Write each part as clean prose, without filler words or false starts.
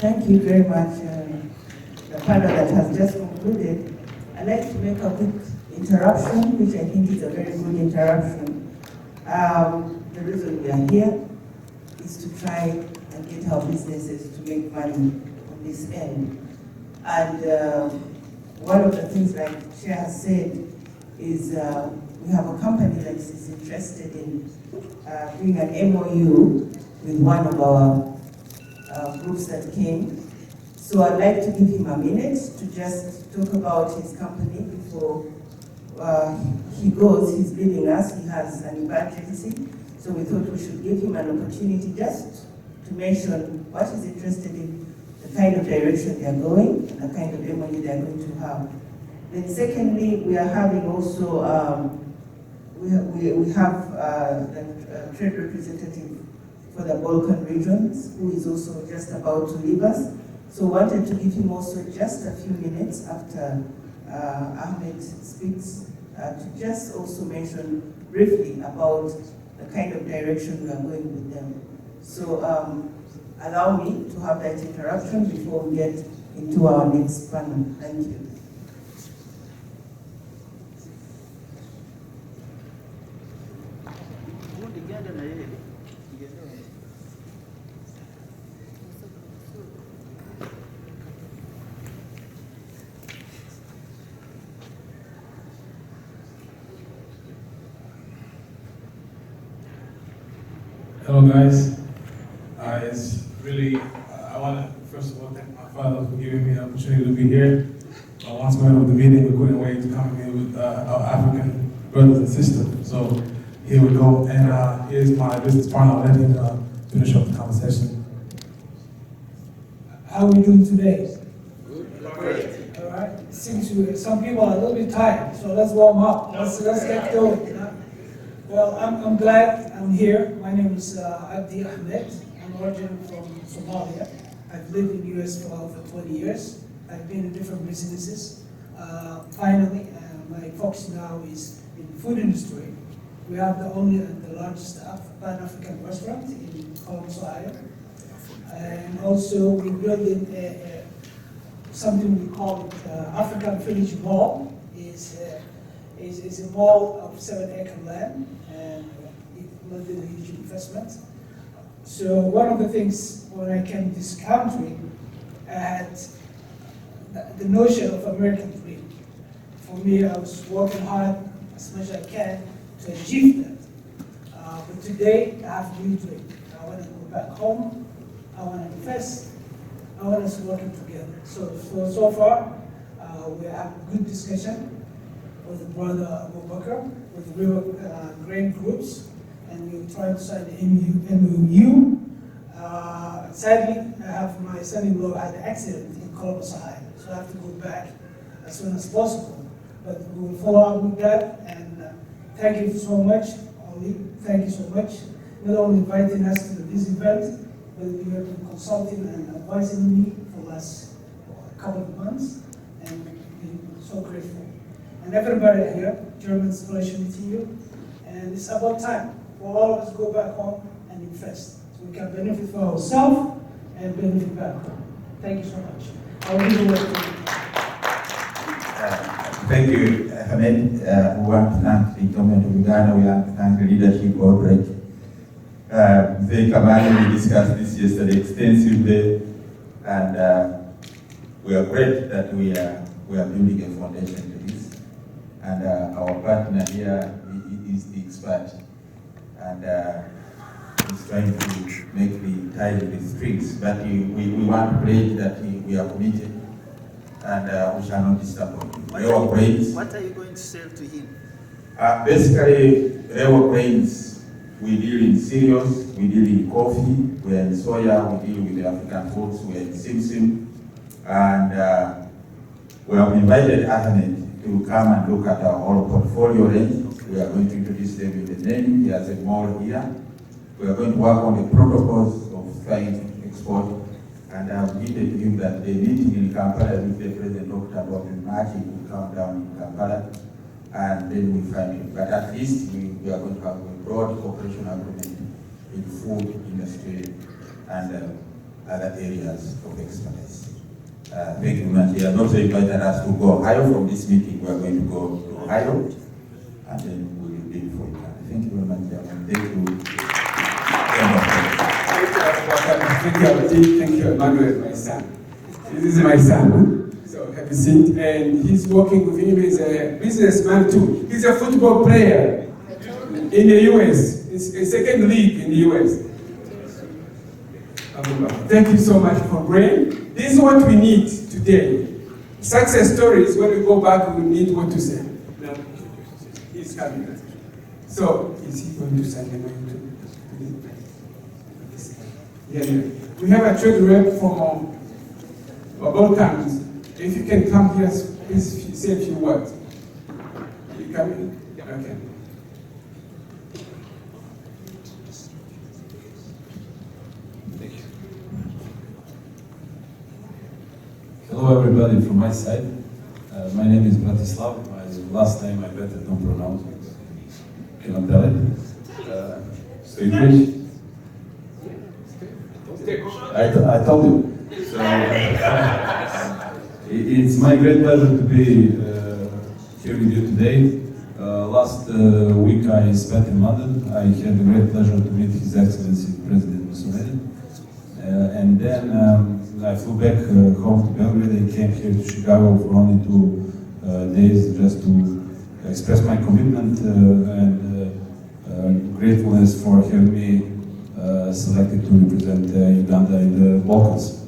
Thank you very much, the panel that has just concluded. I'd like to make a quick interruption, which I think is a very good interruption. The reason we are here is to try and get our businesses to make money on this end. And one of the things, like Chair has said, is we have a company that is interested in doing an MOU with one of our groups that came. So I'd like to give him a minute to just talk about his company before he goes. He's leaving us, he has an emergency. So we thought we should give him an opportunity just to mention what he's interested in, the kind of direction they are going, and the kind of MOU they are going to have. Then secondly, we are having also, we have the trade representative for the Balkan regions, who is also just about to leave us. So wanted to give him also just a few minutes after Ahmed speaks, to just also mention briefly about the kind of direction we are going with them. So allow me to have that interruption before we get into our next panel. Thank you. Hello guys, it's really, I want to first of all thank my father for giving me the opportunity to be here. Once we went over the meeting, we couldn't wait to come here with our African brothers and sisters. So here we go, and here's my business partner. I'll let him finish up the conversation. How are we doing today? Great. All right. Seems some people are a little bit tired, so let's warm up. Let's get going. Well, I'm glad I'm here. My name is Abdi Ahmed. I'm originally from Somalia. I've lived in the US for over 20 years. I've been in different businesses. Finally, my focus now is in the food industry. We have the only and the largest Pan-African restaurant in Columbus, Ohio. And also we're building something we call it African Village Mall. Is a mall of 7-acre land, and it will be a huge investment. So one of the things when I came to this country, I had the notion of American dream. For me, I was working hard as much as I can to achieve that. But today, I have a new dream. I want to go back home. I want to invest. I want us working together. So far, we have a good discussion with the brother Abu Bakr, with real grain groups, and we're trying to sign the MOU. Sadly, I have my son-in-law had an accident in Columbus, Ohio, so I have to go back as soon as possible. But we will follow up with that, and thank you so much, Ali. Thank you so much. Not only inviting us to this event, but you have been consulting and advising me for the last couple of months, and been so grateful. And everybody here, Germans, pleasure meeting you. And it's about time for all of us to go back home and invest. So we can benefit for ourselves and benefit back home. Thank you so much. I will give the word to you. Thank you, Ahmed. We want to thank the government of Uganda. We want to thank the leadership corporate. Very Kamani, we discussed this yesterday extensively, and we are great that we are building a foundation to this. And our partner here is the expert, and he's trying to make the tie with the strings. But we want to pledge that we are committed, and we shall not disappoint. Rewa grains. What are you going to sell to him? Basically, Rewa grains, we deal in cereals, we deal in coffee, we are in soya, we deal with the African foods, we are in simsim, and we have invited Ahmed to come and look at our whole portfolio range. We are going to introduce them with the name. He has a mall here. We are going to work on the protocols of trying to export. And I've indicated to him that the meeting in Kampala with the President Dr. Robin Marchi will come down in Kampala, and then we find it. But at least we are going to have a broad cooperation agreement in the food industry, and other areas of expertise. Thank you very much. You have also invited us to go Ohio. From this meeting, we are going to go to Ohio, and then we will be for it. Thank you very much, Chairman. Thank you. Thank you, Emmanuel, my son. This is my son. So have a seat. And he's working with him. He's a businessman too. He's a football player in the US. It's a second league in the US. Thank you so much for praying. This is what we need today. Success stories, when we go back, we need what to say. No, he's coming. So, is he going to sign the name? Yeah. We have a trade rep from Balkans. If you can come here, please say a few words. You come in? Okay. Hello everybody from my side. My name is Bratislav. My last name I better don't pronounce it. Cannot tell it. So English? I told you. So, it's my great pleasure to be here with you today. Last week I spent in London. I had the great pleasure to meet His Excellency President Mussolini. And then I flew back home to Belgrade. I came here to Chicago for only 2 days just to express my commitment and gratefulness for having me selected to represent Uganda in the Balkans.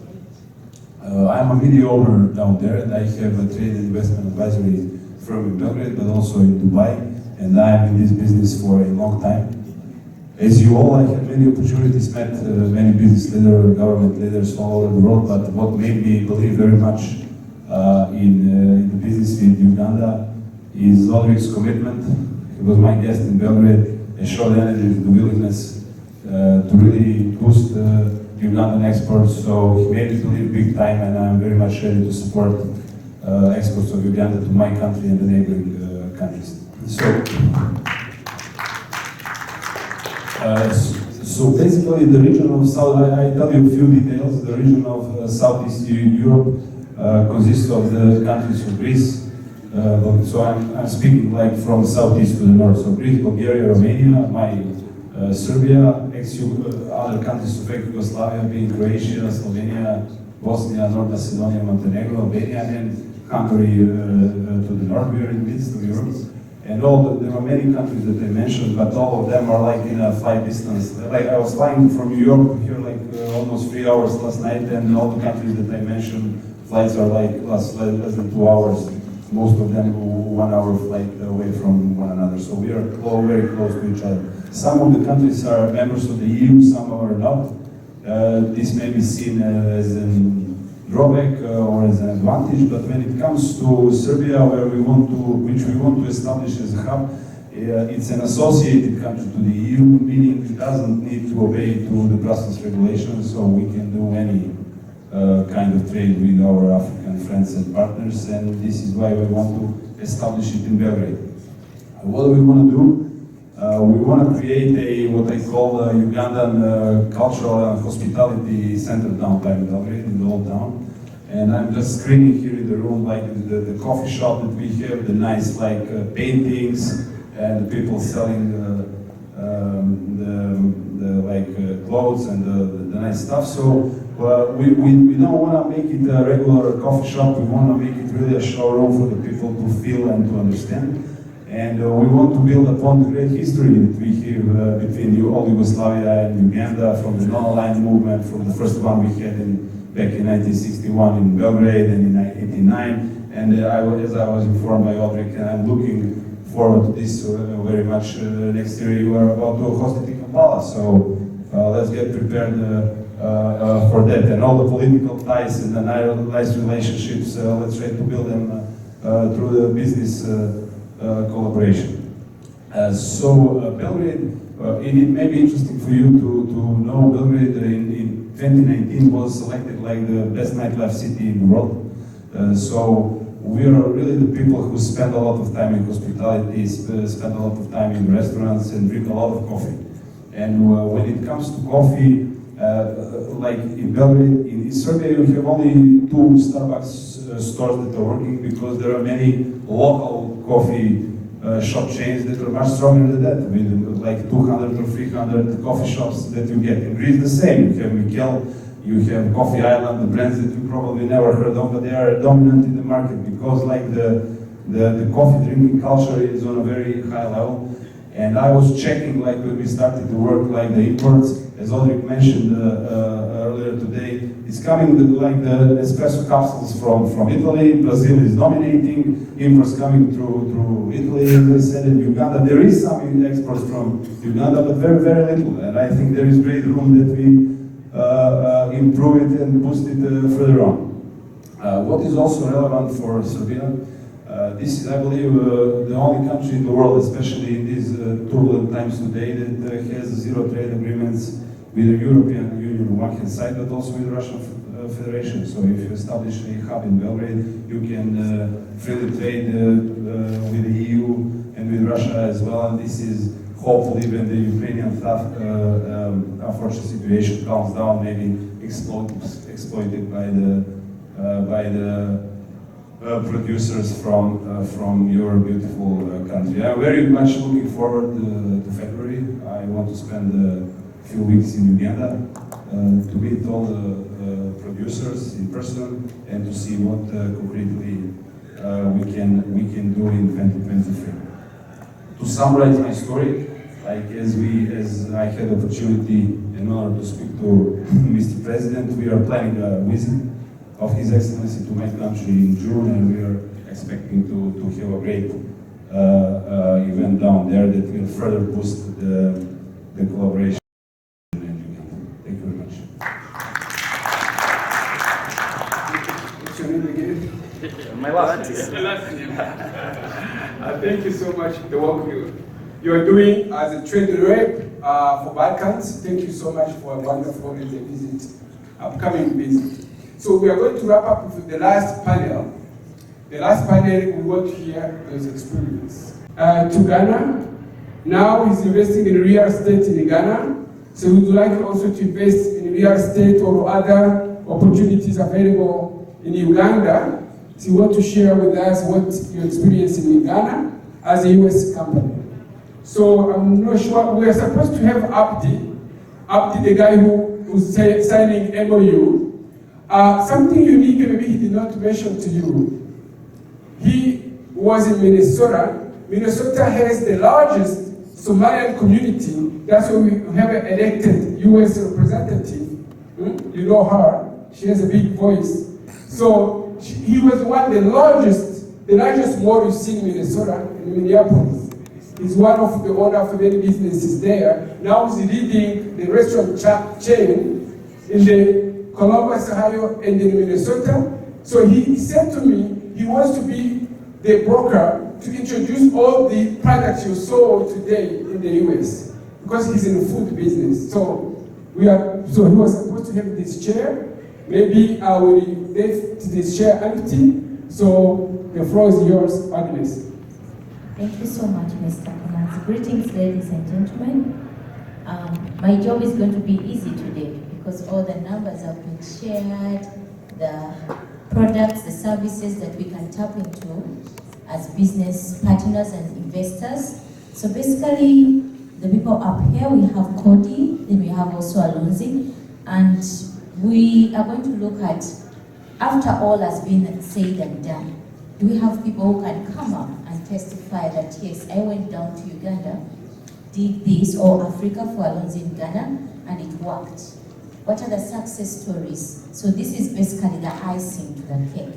I'm a media owner down there, and I have a trade and investment advisory firm in Belgrade, but also in Dubai, and I'm in this business for a long time. As you all, I had many opportunities, met many business leaders, government leaders all over the world, but what made me believe very much in the business in Uganda is Ulrich's commitment. He was my guest in Belgrade, and showed energy, the willingness to really boost Ugandan exports. So he made me believe big time, and I'm very much ready to support exports of Uganda to my country and the neighboring countries. So basically the region of South, I tell you a few details. The region of Southeast Europe consists of the countries of Greece. So I'm speaking like from southeast to the north. So Greece, Bulgaria, Romania, Serbia, other countries of ex-Yugoslavia being Croatia, Slovenia, Bosnia, North Macedonia, Montenegro, Albania, and Hungary to the north. We are in the midst of Europe. And there are many countries that I mentioned, but all of them are like in a flight distance. Like I was flying from New York to here like almost 3 hours last night, and all the countries that I mentioned, flights are like less than 2 hours. Most of them 1 hour flight away from one another. So we are all very close to each other. Some of the countries are members of the EU, some are not. This may be seen as a drawback or as an advantage, but when it comes to Serbia, which we want to establish as a hub, it's an associated country to the EU, meaning it doesn't need to obey to the Brussels regulations, so we can do any kind of trade with our African friends and partners, and this is why we want to establish it in Belgrade. What do we want to do? We want to create what I call a Ugandan cultural and hospitality center downtown Belgrade, in the old town. And I'm just screening here in the room like the coffee shop that we have, the nice like paintings, and the people selling the clothes and the nice stuff. So we don't want to make it a regular coffee shop. We want to make it really a showroom for the people to feel and to understand. And we want to build upon the great history that we have between all Yugoslavia and Uganda, from the non-aligned movement, from the first one we had back in 1961 in Belgrade and in 1989. And as I was informed by Ulrich, and I'm looking forward to this very much. Next year you are about to host it in Kampala, so let's get prepared for that. And all the political ties and the nice relationships, let's try to build them through the business collaboration. Belgrade, it may be interesting for you to know Belgrade in 2019 was selected like the best nightlife city in the world. So we are really the people who spend a lot of time in hospitality, spend a lot of time in restaurants and drink a lot of coffee. And when it comes to coffee, like in Belgrade, in Serbia, you have only 2 Starbucks stores that are working because there are many local coffee shop chains that are much stronger than that, with like 200 or 300 coffee shops that you get. In Greece, the same. You have Mikel, you have Coffee Island, the brands that you probably never heard of, but they are dominant in the market because like the coffee drinking culture is on a very high level. And I was checking, like when we started to work, like the imports, as Ulrich mentioned earlier today, it's coming like the espresso capsules from Italy. Brazil is dominating. Imports coming through Italy, as I said, in Uganda. There is some exports from Uganda, but very, very little. And I think there is great room that we improve it and boost it further on. What is also relevant for Serbia? This is, I believe, the only country in the world, especially in these turbulent times today, that has zero trade agreements with the European Union on one hand side, but also with the Russian Federation. So if you establish a hub in Belgrade, you can freely trade with the EU and with Russia as well. And this is hopefully when the Ukrainian unfortunate situation calms down, maybe exploited by the producers from your beautiful country. I'm very much looking forward to February. I want to spend a few weeks in Uganda to meet all the producers in person and to see what concretely we can do in 2023. To summarize my story, like as I had the opportunity and honor to speak to Mr. President, we are planning a visit of His Excellency to my country in June, and we are expecting to have a great event down there that will further boost the collaboration. Thank you very much. What's your name again? My last name. Thank you so much for the work you are doing as a trade rep for Balkans. Thank you so much for a wonderful visit, upcoming visit. So we are going to wrap up with the last panel. The last panel, we want to hear those experience. To Ghana, now he's investing in real estate in Ghana. So we would like also to invest in real estate or other opportunities available in Uganda. So you want to share with us what you experience in Ghana as a US company. So I'm not sure, we are supposed to have Abdi, the guy who's signing MOU. Something unique, maybe he did not mention to you. He was in Minnesota. Minnesota has the largest Somalian community. That's why we have an elected US representative. You know her. She has a big voice. So he was one of the largest mall you see in Minnesota, in Minneapolis. He's one of the owners of many businesses there. Now he's leading the restaurant chain in the Columbus, Ohio, and in Minnesota. So he said to me, he wants to be the broker to introduce all the products you saw today in the US, because he's in the food business. So he was supposed to have this chair. Maybe I will leave this chair empty. So the floor is yours, Agnes. Thank you so much, Mr. Kamanzi. Greetings, ladies and gentlemen. My job is going to be easy today because all the numbers have been shared, the products, the services that we can tap into as business partners and investors. So basically, the people up here, we have Cody, then we have also Alonzi, and we are going to look at, after all has been said and done, do we have people who can come up and testify that, yes, I went down to Uganda, did this, or Africa for Alonzi in Ghana, and it worked. What are the success stories? So this is basically the icing to the cake.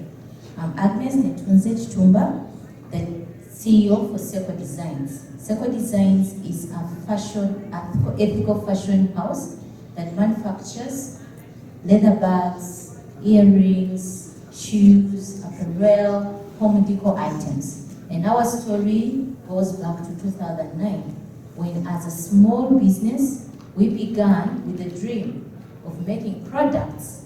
I'm Agnes Netunze Chitumba, the CEO for Seco Designs. Seco Designs is a ethical fashion house that manufactures leather bags, earrings, shoes, apparel, home decor items. And our story goes back to 2009, when as a small business, we began with the dream of making products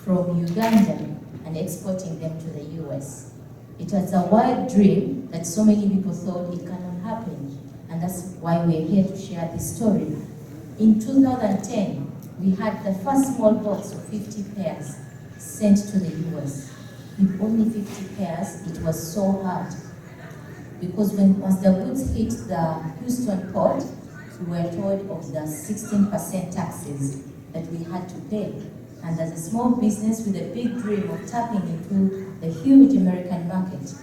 from Uganda and exporting them to the US. It was a wild dream that so many people thought it cannot happen, and that's why we're here to share this story. In 2010, we had the first small box of 50 pairs sent to the US. With only 50 pairs, it was so hard. Because once the goods hit the Houston port, we were told of the 16% taxes that we had to pay. And as a small business with a big dream of tapping into the huge American market,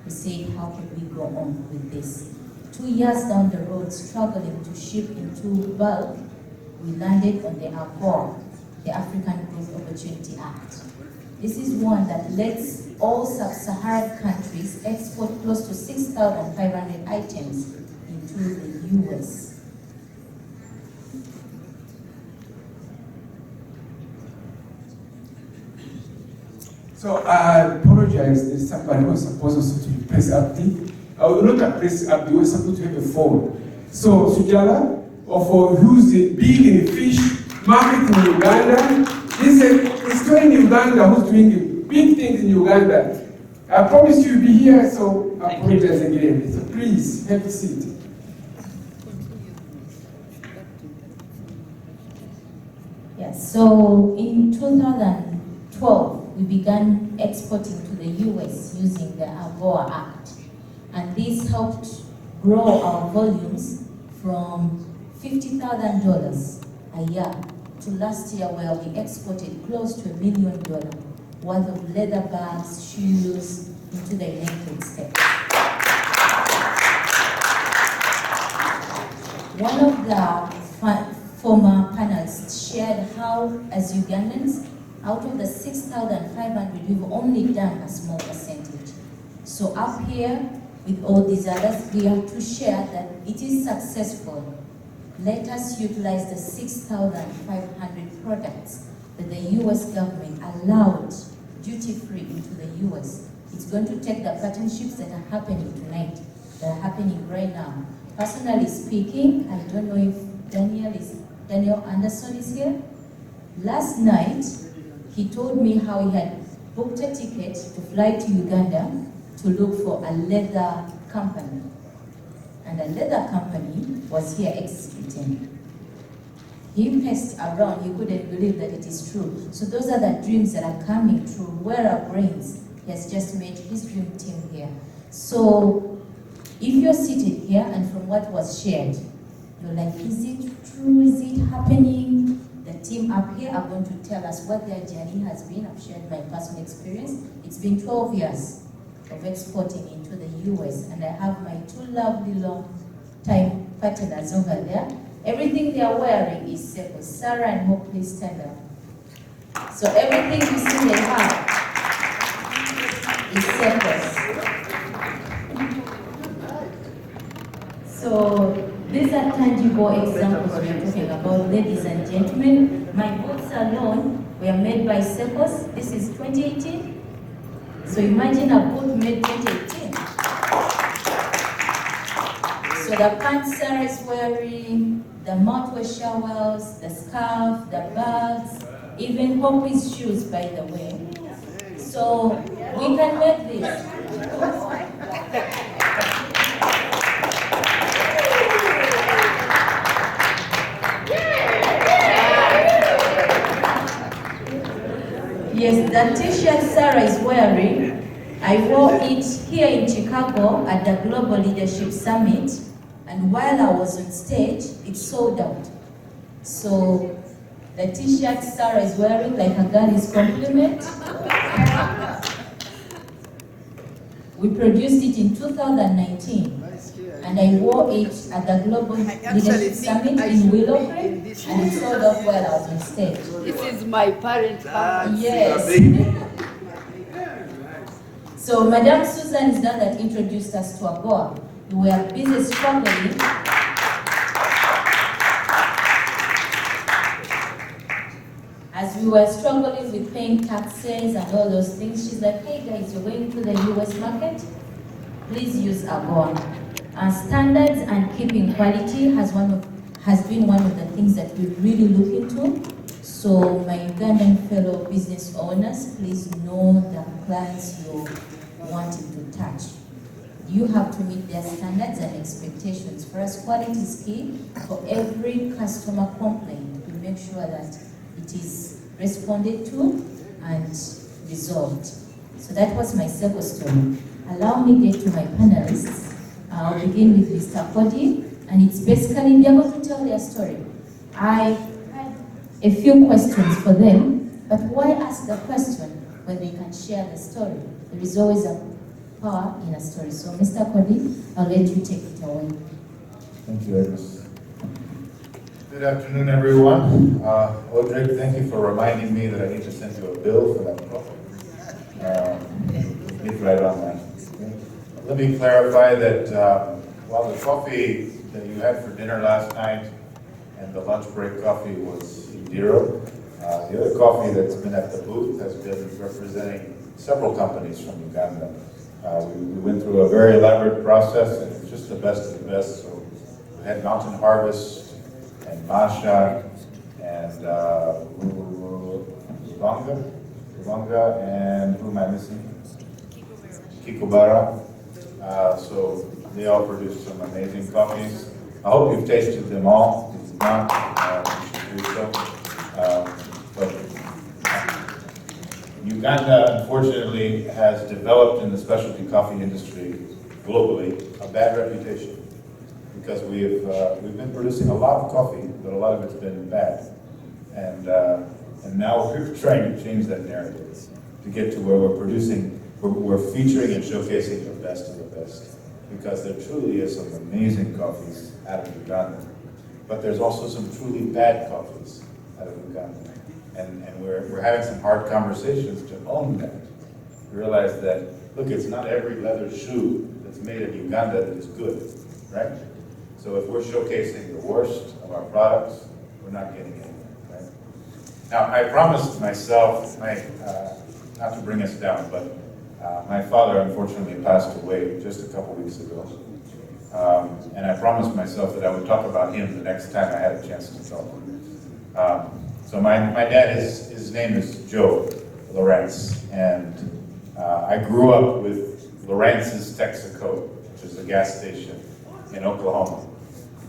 we said, how can we go on with this? 2 years down the road, struggling to ship into bulk, we landed on the AGOA, the African Growth Opportunity Act. This is one that lets all sub-Saharan countries export close to 6,500 items into the US. So I apologize, there's somebody who was supposed also to press Abdi. I will not press Abdi, we were supposed to have a phone. So Sujala, or who's big in fish market in Uganda, this is a story in Uganda who's doing big things in Uganda. I promise you will be here, so I apologize again. So please, have a seat. Yes, so in 2012, we began exporting to the US using the AGOA Act. And this helped grow our volumes from $50,000 a year to last year where we exported close to $1 million worth of leather bags, shoes into the United States. One of the former panelists shared how, as Ugandans, out of the 6,500, we've only done a small percentage. So up here, with all these others, we have to share that it is successful. Let us utilize the 6,500 products that the US government allowed duty-free into the US. It's going to take the partnerships that are happening tonight, that are happening right now. Personally speaking, I don't know if Daniel Anderson is here. Last night, he told me how he had booked a ticket to fly to Uganda to look for a leather company. And a leather company was here executing. He passed around, he couldn't believe that it is true. So those are the dreams that are coming true. Where are brains? He has just made his dream team here. So if you're seated here and from what was shared, you're like, is it true? Is it happening? The team up here are going to tell us what their journey has been. I've shared my personal experience. It's been 12 years of exporting into the US, and I have my two lovely long-time partners over there. Everything they are wearing is Sepos. Sarah and Hope, please stand up. So everything you see they have is Sepos. So these are tangible examples we are talking about, ladies and gentlemen. My boots alone were made by Sepos. This is 2018. So imagine a boot made 2018. So the pants Sarah is wearing, the mouthwash showers, the scarf, the bags, even Hope's shoes, by the way. So we can make this. Yes, the t-shirt Sarah is wearing, I wore it here in Chicago at the Global Leadership Summit, and while I was on stage, it sold out. So the t-shirt Sarah is wearing, like a girl's compliment, we produced it in 2019. And I wore it at the Global Leadership Summit in Willow Creek, and it sold out while I was on stage. This is my parent house. Yes. So Madame Susan is the one that introduced us to AGOA. We were busy struggling. As we were struggling with paying taxes and all those things, she's like, hey guys, you're going to the US market? Please use AGOA. Standards and keeping quality has been one of the things that we really look into. So my Ugandan fellow business owners, please know the clients you're wanting to touch. You have to meet their standards and expectations. For us, quality is key. For every customer complaint, we make sure that it is responded to and resolved. So that was my second story. Allow me to get to my panelists. I'll begin with Mr. Cody, and it's basically they're going to tell their story. I had a few questions for them, but why ask the question when they can share the story? There is always a power in a story. So Mr. Cody, I'll let you take it away. Thank you, Agnes. Good afternoon, everyone. Audrey, thank you for reminding me that I need to send you a bill for that coffee. It's right on that. Let me clarify that while the coffee that you had for dinner last night and the lunch break coffee was Indiro, the other coffee that's been at the booth has been representing several companies from Uganda. We went through a very elaborate process, and it's just the best of the best. So we had Mountain Harvest and Masha and Rwanga, and who am I missing? Kikubara. So they all produced some amazing coffees. I hope you've tasted them all. If not, you should do so. But Uganda, unfortunately, has developed in the specialty coffee industry globally a bad reputation because we've been producing a lot of coffee, but a lot of it's been bad. And now we're trying to change that narrative to get to where we're producing, we're featuring and showcasing the best of the best, because there truly is some amazing coffees out of Uganda, but there's also some truly bad coffees out of Uganda. And we're having some hard conversations to own that. Realize that, look, it's not every leather shoe that's made in Uganda that is good, right? So if we're showcasing the worst of our products, we're not getting anywhere, right? Now, I promised myself, not to bring us down, but my father unfortunately passed away just a couple weeks ago. And I promised myself that I would talk about him the next time I had a chance to talk. So my dad, his name is Joe Lawrence, and I grew up with Lawrence's Texaco, which is a gas station in Oklahoma.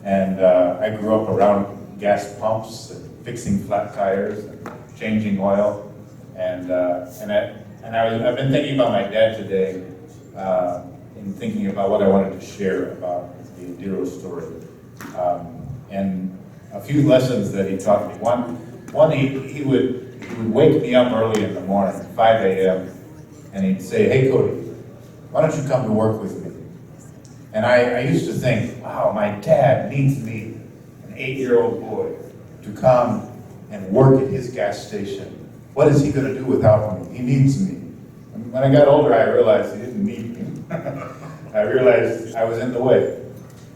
And I grew up around gas pumps and fixing flat tires and changing oil. And I've been thinking about my dad today, in thinking about what I wanted to share about the Indiro story. And a few lessons that he taught me. One, he would wake me up early in the morning, 5 a.m., and he'd say, "Hey, Cody, why don't you come to work with me?" And I used to think, wow, my dad needs me, an 8-year-old boy, to come and work at his gas station. What is he going to do without me? He needs me. And when I got older, I realized he didn't need me. I realized I was in the way,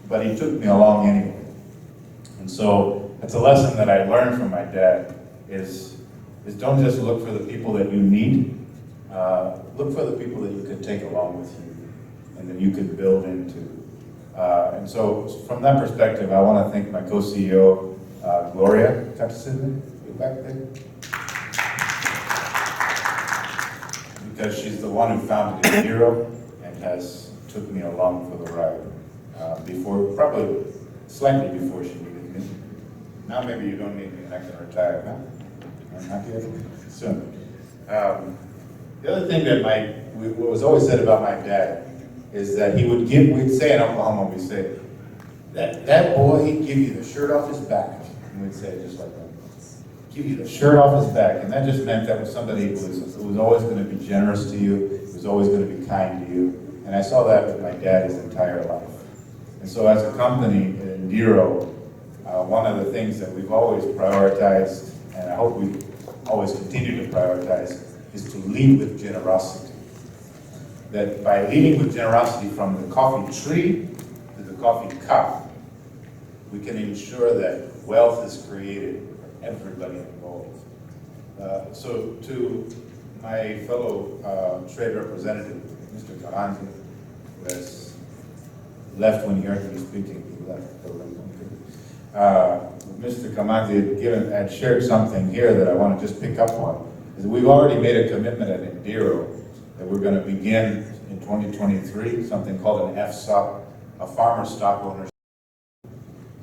but he took me along anyway. And so it's a lesson that I learned from my dad is don't just look for the people that you need, look for the people that you can take along with you and that you can build into. And so from that perspective, I want to thank my co-CEO, Gloria Katsine, you back there? Because she's the one who founded Indiro and has took me along for the ride before, probably slightly before she needed me. Now maybe you don't need me and I can retire, huh? I'm not yet. Soon. The other thing that what was always said about my dad is that we'd say in Oklahoma, we'd say, that boy, he'd give you the shirt off his back. And we'd say it just like that. Give you the shirt off his back. And that just meant that was somebody who was always going to be generous to you, who was always going to be kind to you. And I saw that with my dad his entire life. And so as a company, Indiro, one of the things that we've always prioritized, and I hope we always continue to prioritize, is to lead with generosity. That by leading with generosity from the coffee tree to the coffee cup, we can ensure that wealth is created for everybody involved. So to my fellow trade representative, Mr. Kamanzi, who has left when he heard me speaking, he left. Mr. Kamanzi had shared something here that I want to just pick up on. Is that we've already made a commitment at Indiro that we're going to begin in 2023 something called an FSOC, a farmer stock ownership,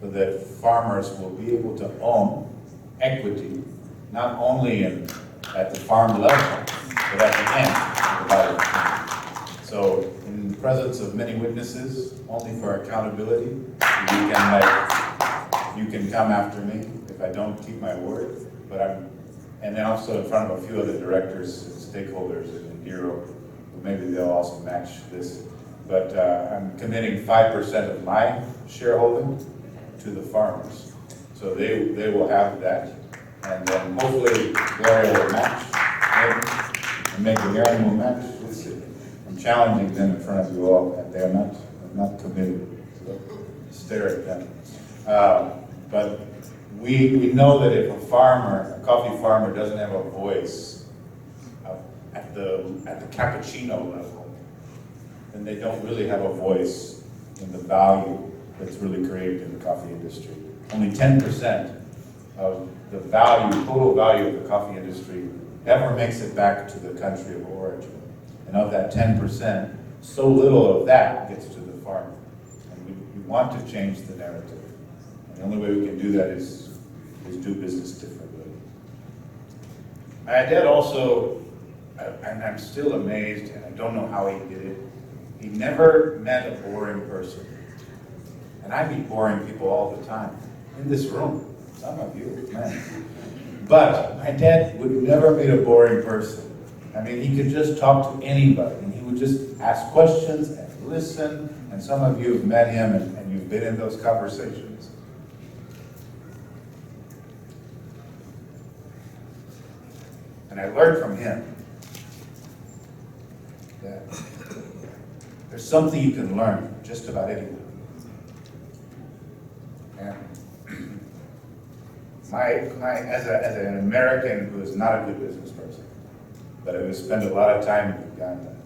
so that farmers will be able to own equity, not only at the farm level, but at the end of the value chain. So in the presence of many witnesses, only for accountability, you can come after me if I don't keep my word. And then also in front of a few other directors and stakeholders in Europe, maybe they'll also match this. But I'm committing 5% of my shareholding to the farmers. So they will have that. And then hopefully Gloria will match, maybe, and maybe Aaron will match. We'll see. I'm challenging them in front of you all, and they're not committed. So stare at them. But we know that if a coffee farmer doesn't have a voice at the cappuccino level, then they don't really have a voice in the value that's really created in the coffee industry. Only 10% of the total value of the coffee industry ever makes it back to the country of origin. And of that 10%, so little of that gets to the farmer. And we want to change the narrative. And the only way we can do that is do business differently. My dad also, and I'm still amazed, and I don't know how he did it, he never met a boring person. And I meet boring people all the time, in this room, some of you, man. But my dad would never meet a boring person. I mean, he could just talk to anybody, and he would just ask questions and listen, and some of you have met him, and you've been in those conversations. And I learned from him that there's something you can learn from just about anyone. And as an American who is not a good business person, but I spend a lot of time in Uganda,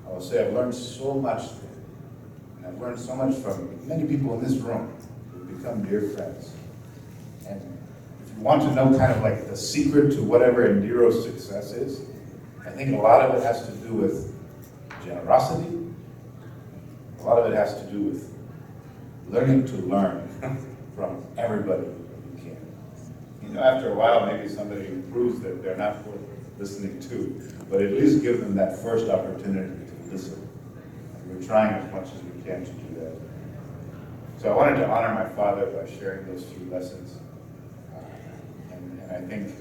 I will say I've learned so much there. And I've learned so much from many people in this room who've become dear friends. And if you want to know kind of like the secret to whatever Indiro's success is, I think a lot of it has to do with generosity. A lot of it has to do with learning to learn from everybody you can. You know, after a while, maybe somebody proves that they're not worth listening to, but at least give them that first opportunity to listen. And we're trying as much as we can to do that. So I wanted to honor my father by sharing those few lessons. And I think,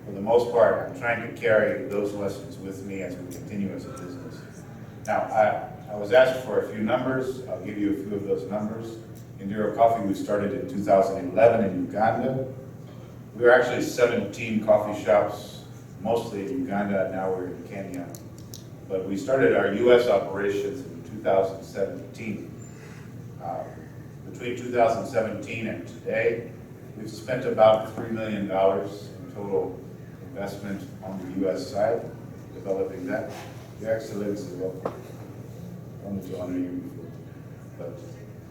for the most part, I'm trying to carry those lessons with me as we continue as a business. Now, I was asked for a few numbers. I'll give you a few of those numbers. Indiro Coffee, we started in 2011 in Uganda. We were actually 17 coffee shops, mostly in Uganda, and now we're in Kenya. But we started our US operations in 2017. Between 2017 and today, we've spent about $3 million in total investment on the US side, developing that. Your Excellency, welcome. I wanted to honor you before, but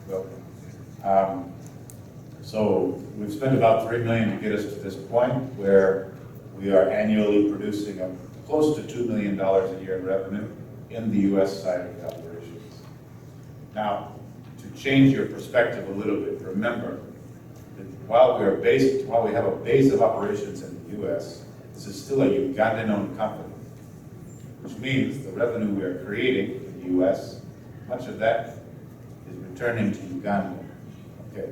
welcome. So we've spent about $3 million to get us to this point where we are annually producing close to $2 million a year in revenue in the US side of the operations. Now, to change your perspective a little bit, remember that while we have a base of operations in the US, this is still a Ugandan-owned company, which means the revenue we are creating in the US, much of that is returning to Uganda. Okay,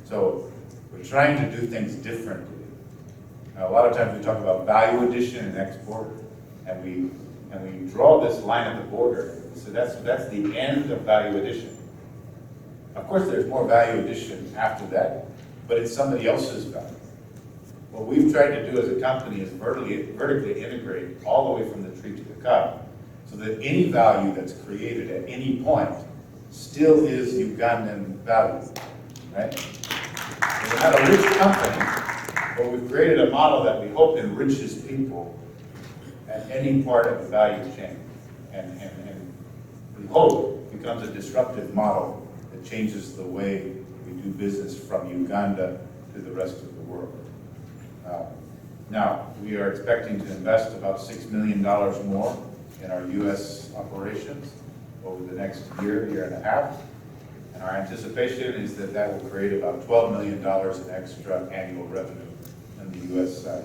so we're trying to do things differently. Now, a lot of times we talk about value addition and export, and we draw this line at the border. So that's the end of value addition. Of course, there's more value addition after that, but it's somebody else's value. What we've tried to do as a company is vertically integrate all the way from the tree to the cup, so that any value that's created at any point still is Ugandan value, right? So we're not a rich company, but we've created a model that we hope enriches people at any part of the value chain, and we hope becomes a disruptive model that changes the way we do business from Uganda to the rest of the world. Now, we are expecting to invest about $6 million more in our US operations over the next year and a half. And our anticipation is that that will create about $12 million in extra annual revenue on the US side.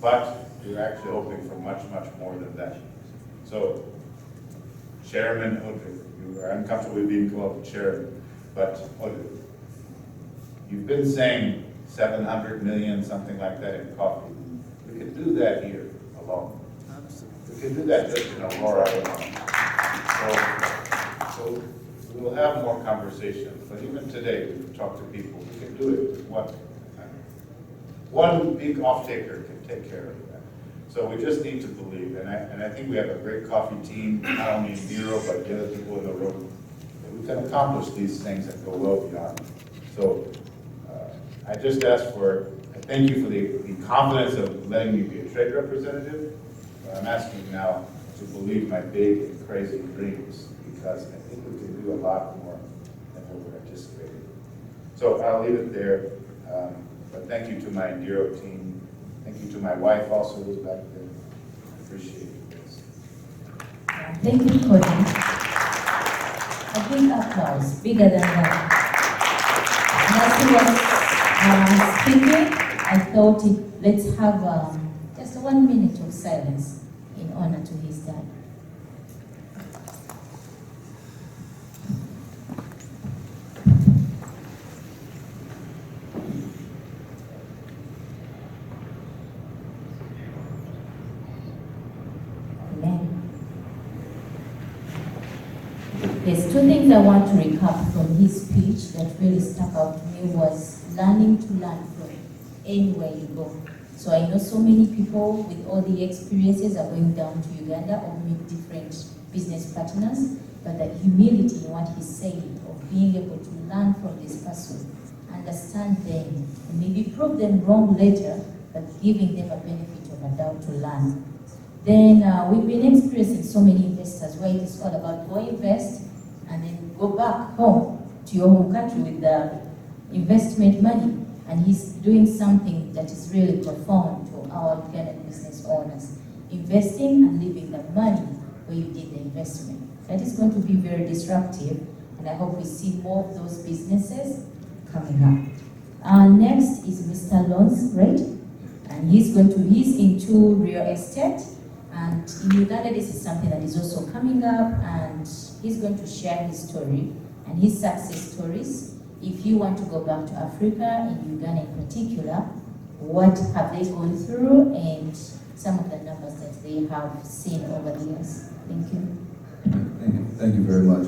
But we're actually hoping for much, much more than that. So, Chairman Odrik, you are uncomfortable with being called chairman, but Odrik, you've been saying 700 million, something like that in coffee. We could do that here alone. We could do that just in Aurora alone. So we'll have more conversations, but even today, we can talk to people. We can do it with one big off-taker can take care of that. So we just need to believe, and I think we have a great coffee team, not only in Bureau, but the other people in the room, that we can accomplish these things and go well beyond. So I just ask for, I thank you for the confidence of letting me be a trade representative, but I'm asking now to believe my big and crazy dreams, because I think we can do a lot more than what we're anticipating. So I'll leave it there, but thank you to my Bureau team. Thank you to my wife also, who's back there. I appreciate it. Thank you, Cody. A big applause, bigger than that. As he was speaking, I thought let's have just 1 minute of silence in honor to his dad. There's two things I want to recap from his speech that really stuck out to me was learning to learn from anywhere you go. So I know so many people with all the experiences are going down to Uganda or meet different business partners, but the humility in what he's saying of being able to learn from this person, understand them, and maybe prove them wrong later, but giving them a benefit of a doubt to learn. Then we've been experiencing so many investors where it is all about go invest and then go back home to your home country with the investment money. And he's doing something that is really profound to our Ugandan business owners. Investing and leaving the money where you did the investment. That is going to be very disruptive, and I hope we see more of those businesses coming up. Next is Mr. Lons, right? And he's into real estate. And in Uganda, this is something that is also coming up, and he's going to share his story and his success stories. If you want to go back to Africa, in Uganda in particular, what have they gone through and some of the numbers that they have seen over the years. Thank you. Thank you very much.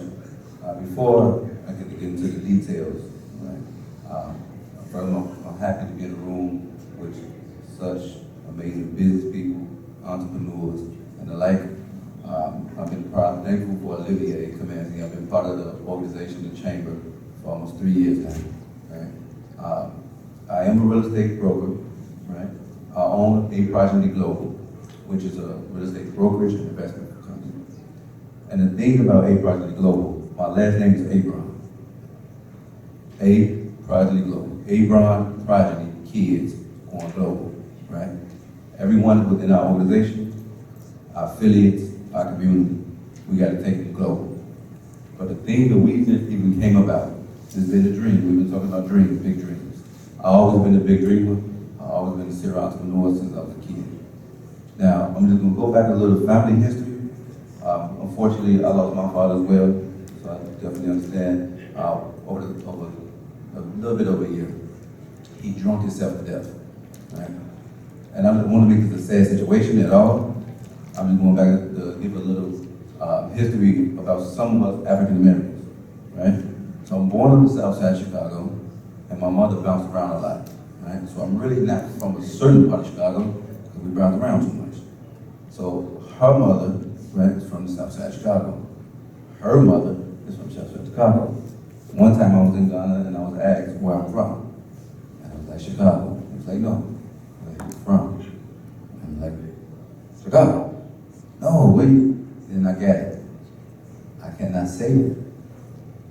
Before I get into the details, right, I'm happy to be in a room with such amazing business people, entrepreneurs, and the like. I've been thankful for Olivier Commanding. I've been part of the organization, the Chamber, for almost 3 years now. Right? I am a real estate broker. Right? I own A Progeny Global, which is a real estate brokerage and investment company. And the thing about A Progeny Global, my last name is Abron. A Progeny Global. Abron Progeny Kids on Global. Right? Everyone within our organization, our affiliates, our community, we got to take it global. But the thing that we even came about has been a dream. We've been talking about dreams, big dreams. I've always been a big dreamer. I've always been a serial entrepreneur since I was a kid. Now, I'm just going to go back a little family history. Unfortunately, I lost my father as well, so I definitely understand. Over a little bit over a year, he drunk himself to death. Right? And I don't want to make this a sad situation at all. I'm just going back to give a little history about some of us African Americans, right? So I'm born on the south side of Chicago, and my mother bounced around a lot, right? So I'm really not from a certain part of Chicago, because we bounce around too much. So her mother, right, is from the south side of Chicago. Her mother is from the south side of Chicago. One time I was in Ghana, and I was asked where I'm from. And I was like, Chicago. He was like, no. Where are you from? And I'm like, Chicago. No, wait. Then I get it. I cannot say it.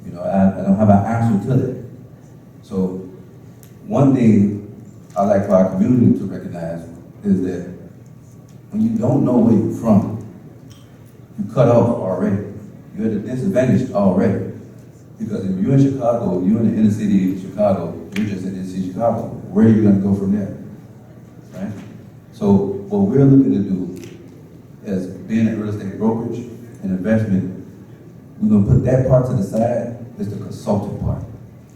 You know, I don't have an answer to that. So one thing I like for our community to recognize is that when you don't know where you're from, you cut off already. You're at a disadvantage already. Because if you're in Chicago, if you're in the inner city of Chicago, you're just in the inner city of Chicago. where are you gonna go from there, right? So what we're looking to do as being a real estate brokerage and investment, we're gonna put that part to the side, is the consulting part,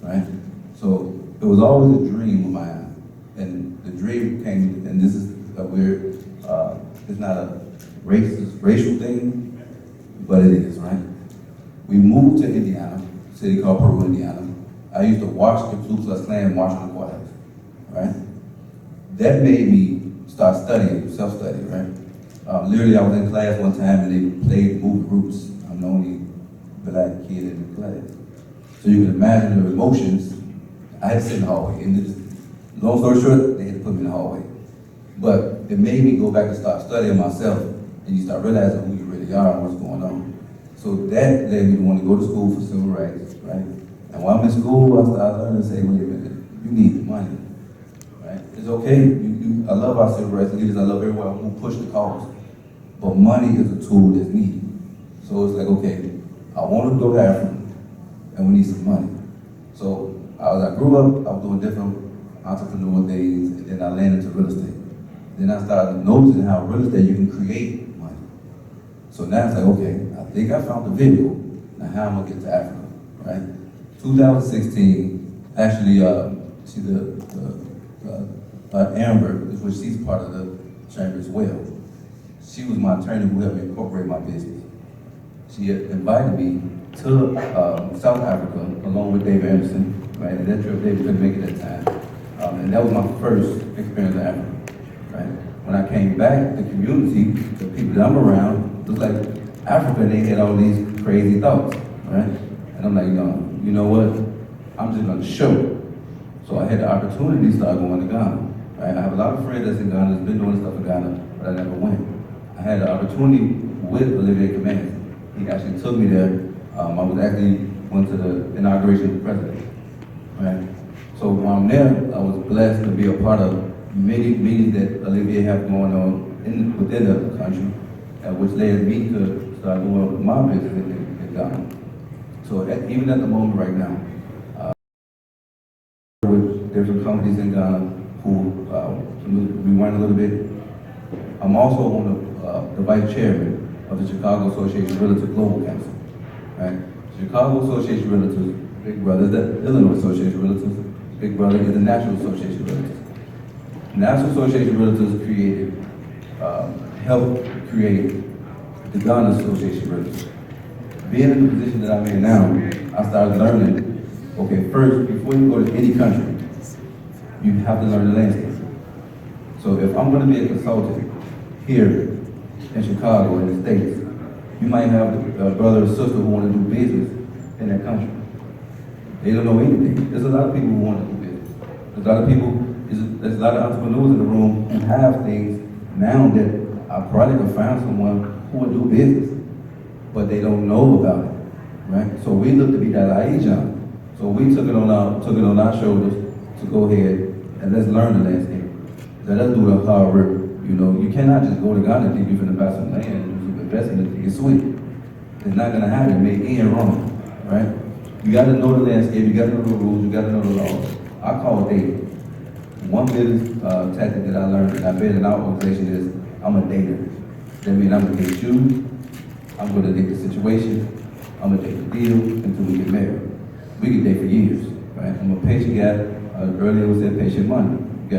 right? So it was always a dream of mine, and the dream came, and this is a weird, it's not a racial thing, but it is, right? We moved to Indiana, a city called Peru, Indiana. I used to watch the Ku Klux Klan march on the courthouse, right? That made me start studying, self-study, right? Literally, I was in class one time and they played the movie Roots. I'm the only black kid in the class. So you can imagine the emotions. I had to sit in the hallway. And just, long story short, they had to put me in the hallway. But it made me go back and start studying myself, and you start realizing who you really are and what's going on. So that led me to want to go to school for civil rights, right? And while I'm in school, I started learning to say, wait a minute, you need money, right? It's okay, I love our civil rights leaders, I love everyone who push the cause, but money is a tool that's needed. So it's like, okay, I want to go to Africa, and we need some money. So as I grew up, I was doing different entrepreneurial things, and then I landed into real estate. Then I started noticing how real estate, you can create money. So now it's like, okay, I think I found the video. Now how am I gonna get to Africa, right? 2016, actually, see Amber, which she's part of the chamber as well. She was my attorney who helped me incorporate my business. She invited me to South Africa along with Dave Anderson, right? And that trip, Dave couldn't make it that time. And that was my first experience in Africa, right? When I came back, the community, the people that I'm around, looked like Africa, and they had all these crazy thoughts, right? And I'm like, no, you know what? I'm just gonna show. So I had the opportunity to start going to Ghana, right? I have a lot of friends that's in Ghana, that's been doing stuff in Ghana, but I never went. I had the opportunity with Olivier Command. He actually took me there. I was actually went to the inauguration of the president, right? So while I'm there, I was blessed to be a part of many meetings that Olivier have going on within the country, which led me to start doing my business in Ghana. So even at the moment right now, with different companies in Ghana who rewind a little bit, I'm also on the vice chairman of the Chicago Association of Realtors Global Council, right? Chicago Association of Realtors, big brother, is the Illinois Association of Realtors, big brother is the National Association of Realtors. National Association of Realtors helped create the Ghana Association of Realtors. Being in the position that I'm in now, I started learning, okay, first, before you go to any country, you have to learn the landscape. So if I'm gonna be a consultant here in Chicago, in the States, you might have a brother or sister who wanna do business in that country. They don't know anything. There's a lot of people who want to do business. There's a lot of entrepreneurs in the room who have things now that I probably could find someone who would do business, but they don't know about it, right? So we look to be that agent. So we took it on our shoulders to go ahead and let's learn the landscape. Let us do the hard work. You know, you cannot just go to Ghana and think you're going to buy some land and do some investment and think it's sweet. It's not going to happen. It may end wrong, right? You got to know the landscape. You got to know the rules. You got to know the laws. I call it dating. One business tactic that I learned and I bet in our organization is I'm a dater. That means I'm going to date you. I'm going to date the situation. I'm going to date the deal until we get married. We can date for years, right? I'm a patient guy. Earlier we said patient money. You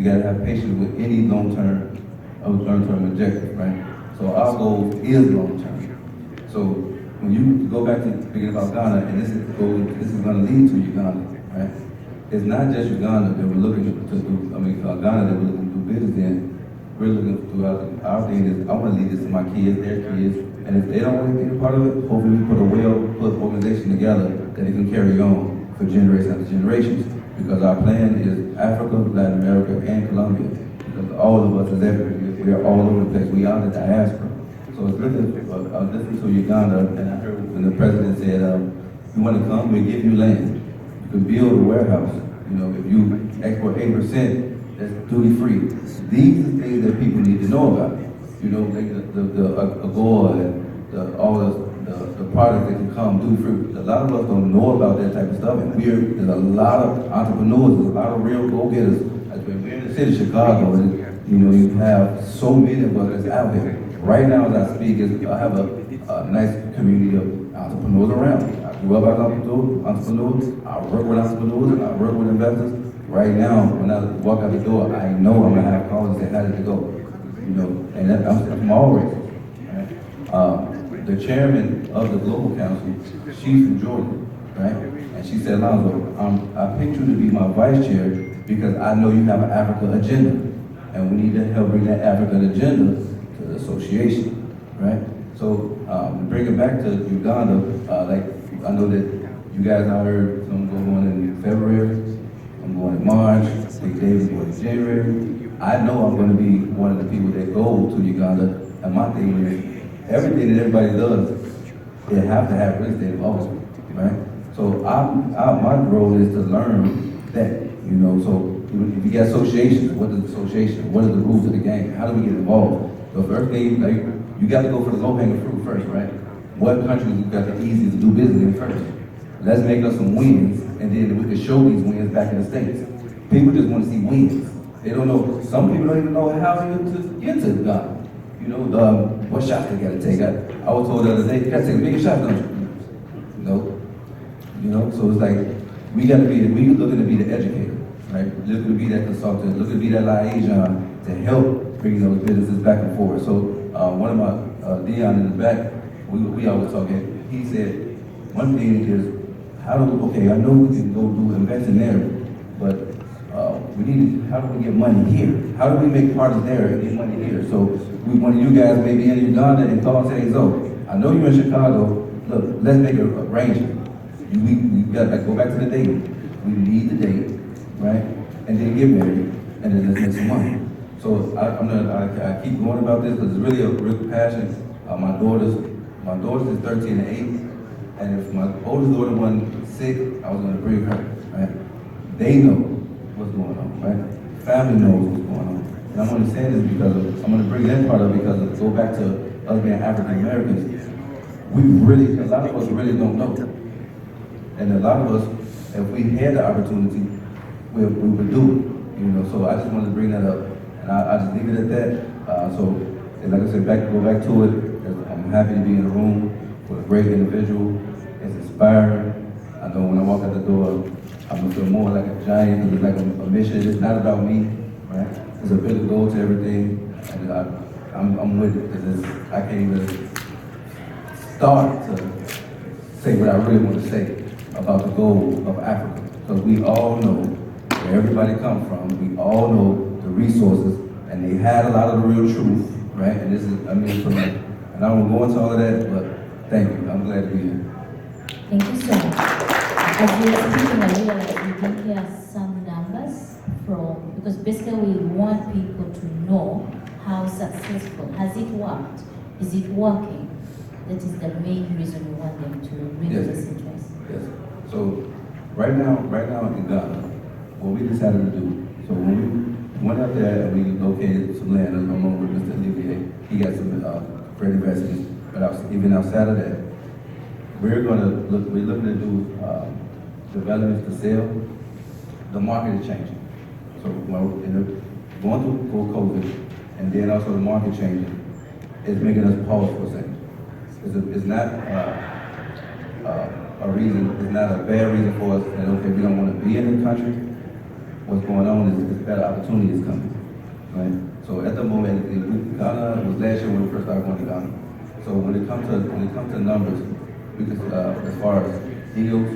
gotta have patience with any long-term objective, right? So our goal is long-term. So when you go back to thinking about Ghana, and this is going to lead to Uganda, right? It's not just Uganda that we're looking to do. Ghana that we're looking to do business in. We're looking throughout. Our thing is, I want to lead this to my kids, their kids, and if they don't want to be a part of it, hopefully we put a well-put organization together that it can carry on for generations after generations. Because our plan is Africa, Latin America, and Colombia. Because all of us as Africans, we are all over the place. We are the diaspora. So it's really, I was listening to Uganda, and I heard when the president said, you want to come, we'll give you land. You can build a warehouse. You know, if you export 8%, that's duty-free. These are things that people need to know about. You know, like the AGOA, all the the products that can come through fruit. A lot of us don't know about that type of stuff, and there's a lot of entrepreneurs, there's a lot of real go-getters. When we're in the city of Chicago, and, you have so many of us that's out here. Right now, as I speak, I have a nice community of entrepreneurs around me. I grew up as an entrepreneur, I work with entrepreneurs, and I work with investors. Right now, when I walk out the door, I know I'm gonna have calls that say, how did it go? And I'm from all races. Right? The chairman of the Global Council, she's from Georgia, right? And she said, Alonzo, I picked you to be my vice chair because I know you have an Africa agenda, and we need to help bring that African agenda to the association, right? So to bring it back to Uganda, like I know that you guys I heard some going in February, I'm going in March, Big David's going in January. I know I'm going to be one of the people that go to Uganda, and my thing is, everything that everybody does, they have to have real estate involved, right? So my role is to learn that, so if you got associations, what is the association? What are the rules of the game? How do we get involved? The first thing, you got to go for the low-hanging fruit first, right? What countries you got the easiest to do business in first? Let's make us some wins, and then we can show these wins back in the States. People just want to see wins. They don't know, some people don't even know how to get to Ghana. What shots they gotta take. I was told the other day, you gotta take a bigger shot, don't you? So it's like, we looking to be the educator, right? Looking to be that consultant, looking to be that liaison to help bring those businesses back and forth. So one of my, Dion in the back, we always talking, he said, one thing is, I know we can go do investing there, but how do we get money here? How do we make partners there and get money here? So one of you guys may be in Uganda and call and say, so, I know you're in Chicago, look, let's make an arrangement. We got to go back to the date. We need the date, right? And then get married, and then let's make some money. So I keep going about this because it's really a real passion. My daughters is 13 and 8, and if my oldest daughter wasn't sick, I was going to bring her, right? They know what's going on, right? Family knows what's going on. And I'm going to say this because I'm going to bring that part up because go back to us being African Americans. A lot of us really don't know. And a lot of us, if we had the opportunity, we would do it. So I just wanted to bring that up. And I just leave it at that. So, like I said, go back to it. I'm happy to be in the room with a great individual. It's inspiring. I know when I walk out the door, I'm gonna feel more like a giant because it's like a mission. It's not about me, right? There's a bigger goal to everything, and I'm with it because I can't even start to say what I really want to say about the goal of Africa. Because we all know where everybody comes from. We all know the resources, and they had a lot of the real truth, right? And this is, and I won't go into all of that, but thank you. I'm glad to be here. Thank you so much. As you were speaking, I realized we didn't hear some numbers because basically we want people to know how successful. Has it worked? Is it working? That is the main reason we want them to really listen to us. Yes. So right now in Ghana, what we decided to do, so when we went out there and we located some land along with Mr. Olivier, he got some great investments, but even outside of that, we're looking to do developments to sell. The market is changing. So going through COVID, and then also the market changing, is making us pause for a second. It's not a reason, it's not a bad reason for us that, okay, we don't want to be in the country. What's going on is better opportunities coming, right? So at the moment, Ghana was last year when we first started going to Ghana. So when it comes to numbers, because as far as deals,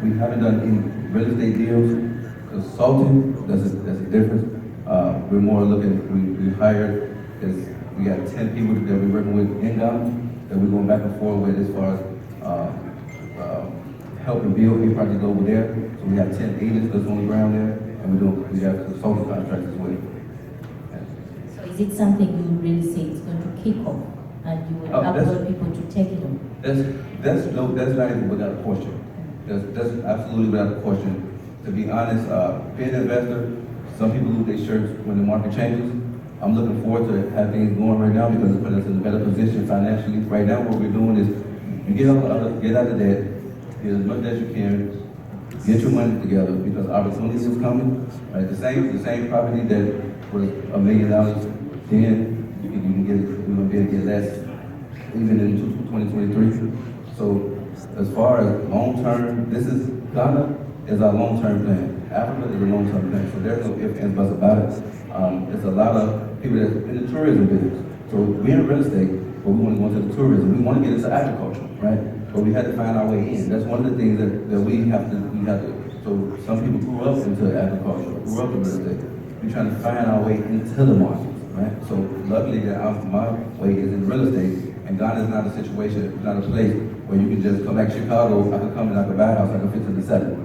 we haven't done any real estate deals. Consulting, that's a difference. We're more looking, we hired, because we got 10 people that we're working with in Ghana, that we're going back and forth with as far as helping build a project over there. So we have 10 agents that's on the ground there, and we have consulting contracts as well. So is it something you would really say it's going to kick off, and you would upload people to take it on? That's not even without a question. That's absolutely without a question. To be honest, being an investor, some people lose their shirts when the market changes. I'm looking forward to have things going right now because it puts us in a better position financially. Right now, what we're doing is You get out of debt, get as much as you can, get your money together because opportunity is coming. Right? The same property that was $1 million, then you can get it, you're gonna be able to get less even in 2023. So as far as long term, Ghana is our long term plan. Africa is a long term plan. So there's no ifs, ands, buts about it. There's a lot of people that's in the tourism business. So we're in real estate, but we want to go into the tourism. We want to get into agriculture, right? But we had to find our way in. That's one of the things that we have to. So some people grew up into agriculture, grew up in real estate. We're trying to find our way into the market, right? So luckily that my way is in real estate, and Ghana is not a situation, it's not a place where you can just come back to Chicago, I could come and I could buy a house, I could fit to the seller.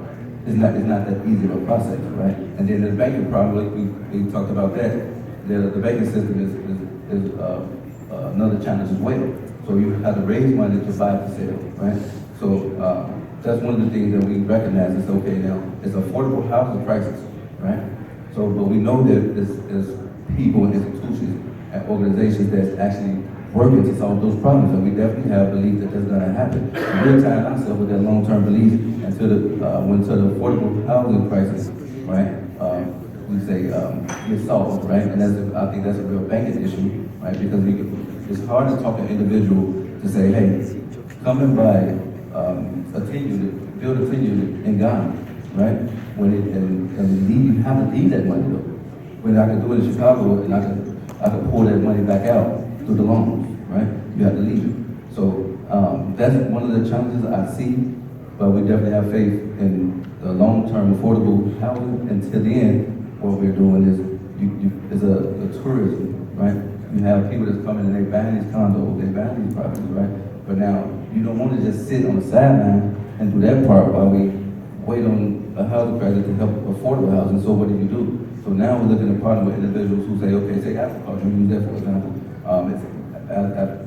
It's not that easy of a process, right? And then the banking problem, we talked about that. The banking system is another challenge as well. So you have to raise money to buy to sell, right? So that's one of the things that we recognize is okay now. It's affordable housing prices, right? So, but we know that there's people and institutions and organizations that's actually working to solve those problems, and we definitely have belief that that's going to happen. We're tying ourselves with that long-term belief until the affordable housing crisis, right? We say get solved, right? And I think that's a real banking issue, right? Because it's hard to talk to an individual to say, hey, come and buy a 10-unit, build a 10-unit in Ghana, right? You have to leave that money though. When I can do it in Chicago, and I can pull that money back out through the loans, right? You have to leave it. So that's one of the challenges I see, but we definitely have faith in the long-term affordable housing. Until then, what we're doing is a tourism, right? You have people that's coming and they buying these condos, they buying these properties, right? But now you don't want to just sit on the sideline and do that part while we wait on a housing crisis to help affordable housing. So what do? So now we're looking to partner with individuals who say, okay, take agriculture, we use that for example.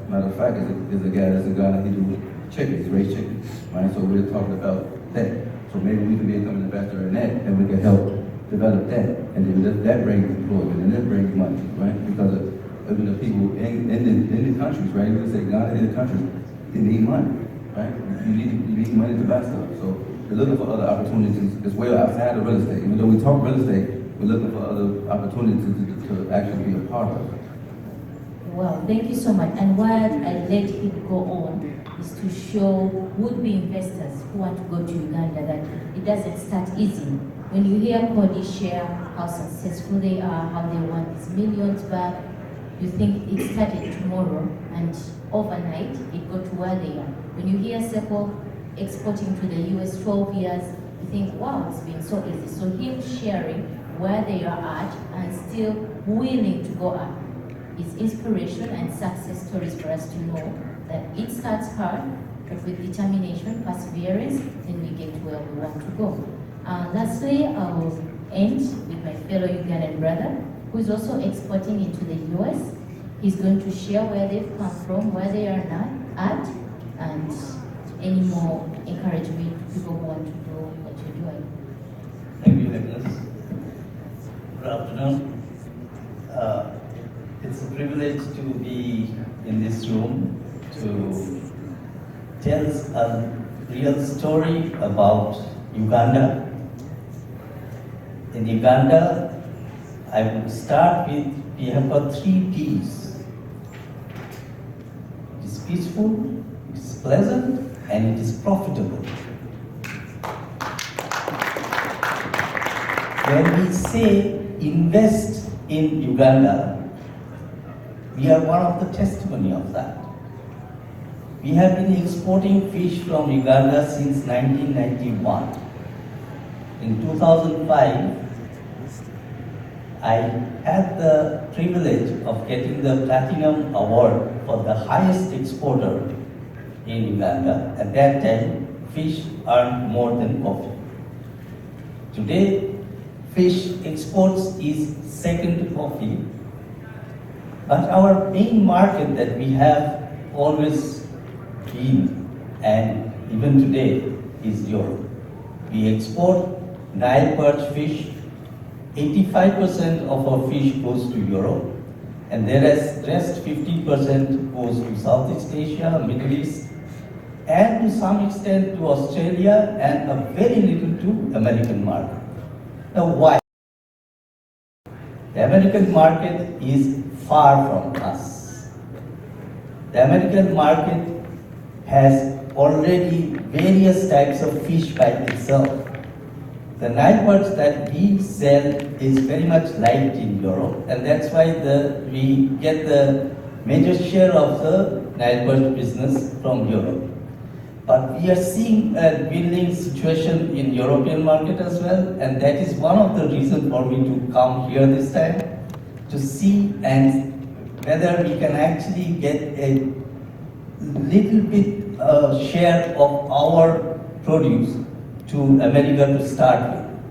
Matter of fact, is a guy that's in Ghana, he do chickens, he raise chickens, right? So we're talking about that. So maybe we can become an investor in that, and we can help develop that, and then that brings employment, and that brings money, right? Because even the people in the countries, right? You can say Ghana in the countries, they need money, right? You need money to buy stuff. So we're looking for other opportunities as well outside of real estate. Even though we talk real estate, we're looking for other opportunities to actually be a part of. Well, thank you so much. And what I let it go on is to show would-be investors who want to go to Uganda that it doesn't start easy. When you hear Cody share how successful they are, how they want these millions back, you think it started tomorrow and overnight it got to where they are. When you hear Seco exporting to the US 12 years, you think, wow, it's been so easy. So him sharing where they are at and still willing to go up is inspiration and success stories for us to know that it starts hard, but with determination, perseverance, then we get to where we want to go. Lastly, I will end with my fellow Ugandan brother, who is also exporting into the US. He's going to share where they've come from, where they are now at, and any more encouragement to people who want to do what you're doing. Thank you, Nicholas. Good afternoon. It's a privilege to be in this room to tell a real story about Uganda. In Uganda, I would start with, we have got 3 P's. It is peaceful, it is pleasant, and it is profitable. When we say invest in Uganda, we are one of the testimony of that. We have been exporting fish from Uganda since 1991. In 2005, I had the privilege of getting the Platinum Award for the highest exporter in Uganda. At that time, fish earned more than coffee. Today, fish exports is second to coffee. But our main market that we have always been, and even today, is Europe. We export Nile perch fish. 85% of our fish goes to Europe, and the rest 50% goes to Southeast Asia, Middle East, and to some extent to Australia, and a very little to American market. Now why? The American market is far from us. The American market has already various types of fish by itself. The Nile perch that we sell is very much liked in Europe, and that's why we get the major share of the Nile perch business from Europe. But we are seeing a building situation in European market as well, and that is one of the reasons for me to come here this time, to see and whether we can actually get a little bit share of our produce to America to start with.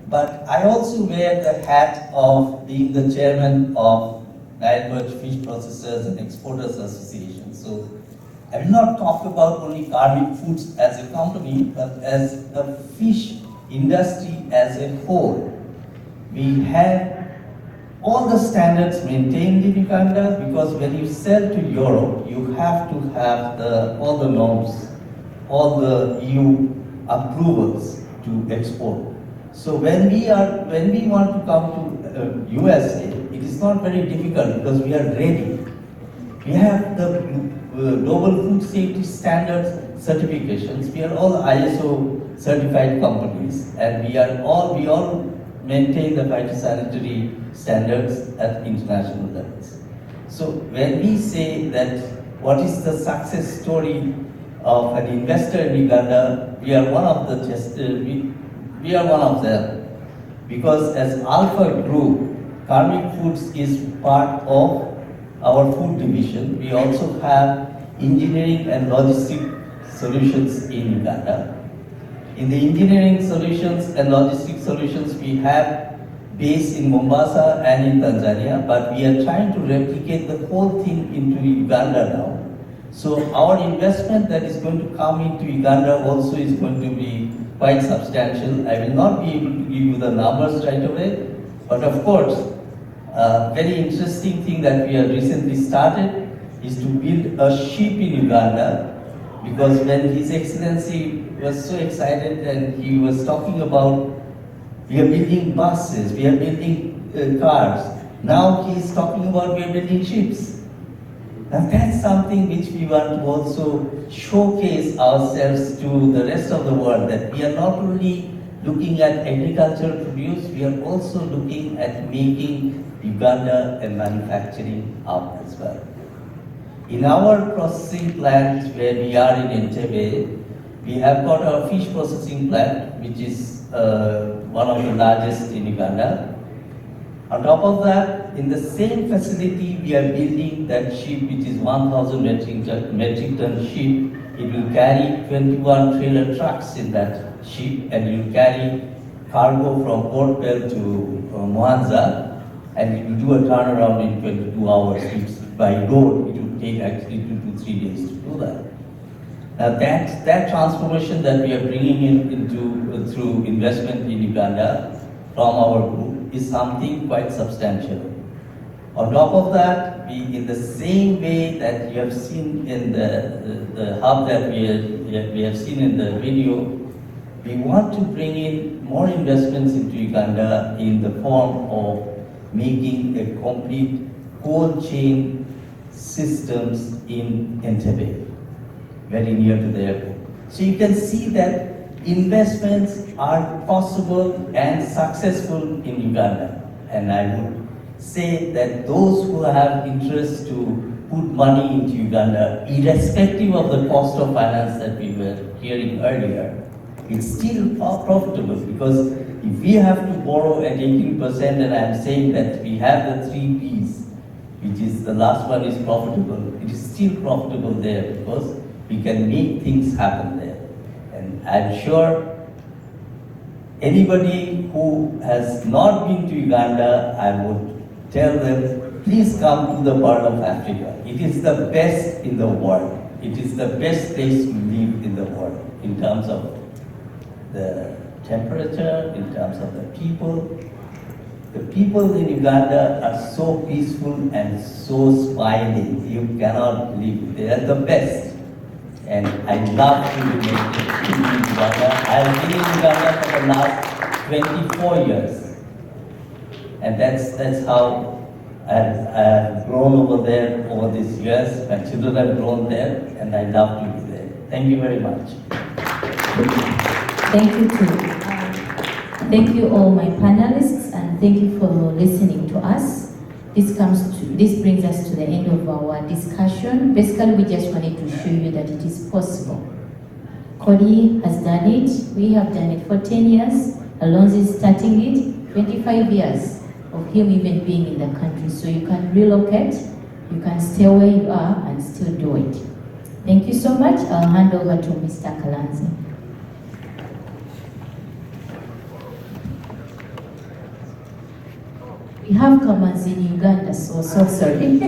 But I also wear the hat of being the chairman of Nile Perch Fish Processors and Exporters Association. So I will not talk about only Karmic Foods as a company, but as a fish industry as a whole. We have all the standards maintained in Uganda, because when you sell to Europe, you have to have all the norms, all the EU approvals to export. So when we want to come to USA, it is not very difficult because we are ready. We have the Global Food Safety Standards certifications. We are all ISO certified companies, and we all maintain the phytosanitary standards at international levels. So when we say that what is the success story of an investor in Uganda, we are one of we are one of them. Because as Alpha Group, Karmic Foods is part of our food division. We also have engineering and logistic solutions in Uganda. In the engineering solutions and logistic solutions, we have base in Mombasa and in Tanzania, but we are trying to replicate the whole thing into Uganda now. So our investment that is going to come into Uganda also is going to be quite substantial. I will not be able to give you the numbers right away, but of course, a very interesting thing that we have recently started is to build a ship in Uganda, because when His Excellency was so excited and he was talking about we are building buses, we are building cars. Now he is talking about we are building ships. Now that's something which we want to also showcase ourselves to the rest of the world, that we are not only looking at agricultural produce, we are also looking at making Uganda a manufacturing hub as well. In our processing plant where we are in Entebbe, we have got our fish processing plant, which is one of the largest in Uganda. On top of that, in the same facility, we are building that ship, which is 1,000 metric ton ship. It will carry 21 trailer trucks in that ship, and it will carry cargo from Port Bell to Mwanza, and it will do a turnaround in 22 hours. By road, it will take actually 2 to 3 days to do that. Now that transformation that we are bringing into through investment in Uganda from our group is something quite substantial. On top of that, we, in the same way that you have seen in the hub that we have seen in the video, we want to bring in more investments into Uganda in the form of making a complete cold chain systems in Entebbe, very near to the airport. So you can see that investments are possible and successful in Uganda. And I would say that those who have interest to put money into Uganda, irrespective of the cost of finance that we were hearing earlier, it's still profitable, because if we have to borrow at 18%, and I'm saying that we have the 3 Ps, which is the last one is profitable, it is still profitable there because we can make things happen there. And I'm sure anybody who has not been to Uganda, I would tell them, please come to the part of Africa. It is the best in the world. It is the best place to live in the world in terms of the temperature, in terms of the people. The people in Uganda are so peaceful and so smiling. You cannot believe it. They are the best. and I love to be in Uganda. I've been in Uganda for the last 24 years, and that's how I've grown over there over these years. My children have grown there, and I love to be there. Thank you very much. Thank you too. Thank you all my panelists, and thank you for listening to us. This brings us to the end of our discussion. Basically, we just wanted to show you that it is possible. Cody has done it. We have done it for 10 years. Alonzo is starting it. 25 years of him even being in the country. So you can relocate, you can stay where you are and still do it. Thank you so much. I'll hand over to Mr. Kalanzi. We have Kamanzi in Uganda, so sorry.